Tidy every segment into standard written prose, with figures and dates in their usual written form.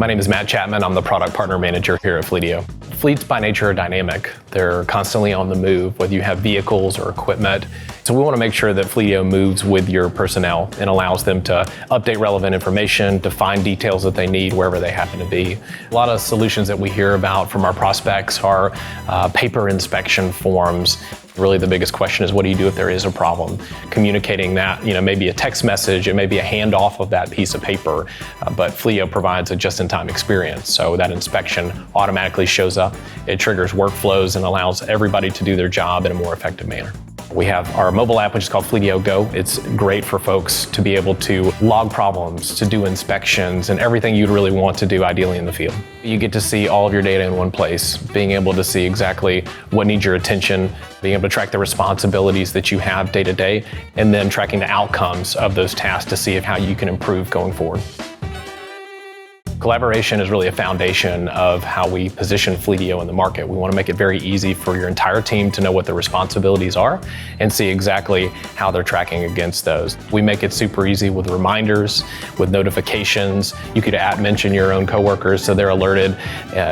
My name is Matt Chapman. I'm the product partner manager here at Fleetio. Fleets by nature are dynamic. They're constantly on the move, whether you have vehicles or equipment. So we want to make sure that Fleetio moves with your personnel and allows them to update relevant information, to find details that they need wherever they happen to be. A lot of solutions that we hear about from our prospects are paper inspection forms. Really the biggest question is, what do you do if there is a problem? Communicating that, maybe a text message, it may be a handoff of that piece of paper, but Fleetio provides a just-in-time experience. So that inspection automatically shows up. It triggers workflows and allows everybody to do their job in a more effective manner. We have our mobile app, which is called Fleetio Go. It's great for folks to be able to log problems, to do inspections, and everything you'd really want to do ideally in the field. You get to see all of your data in one place, being able to see exactly what needs your attention, being able to track the responsibilities that you have day to day, and then tracking the outcomes of those tasks to see how you can improve going forward. Collaboration is really a foundation of how we position Fleetio in the market. We want to make it very easy for your entire team to know what their responsibilities are and see exactly how they're tracking against those. We make it super easy with reminders, with notifications. You could mention your own coworkers so they're alerted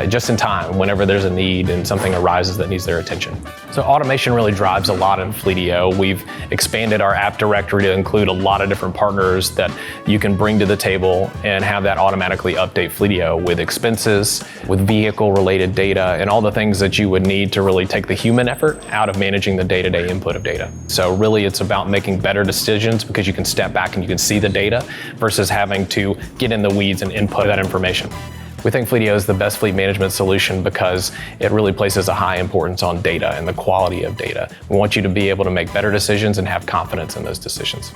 just in time whenever there's a need and something arises that needs their attention. So automation really drives a lot in Fleetio. We've expanded our app directory to include a lot of different partners that you can bring to the table and have that automatically update Fleetio with expenses, with vehicle-related data, and all the things that you would need to really take the human effort out of managing the day-to-day input of data. So really it's about making better decisions because you can step back and you can see the data versus having to get in the weeds and input that information. We think Fleetio is the best fleet management solution because it really places a high importance on data and the quality of data. We want you to be able to make better decisions and have confidence in those decisions.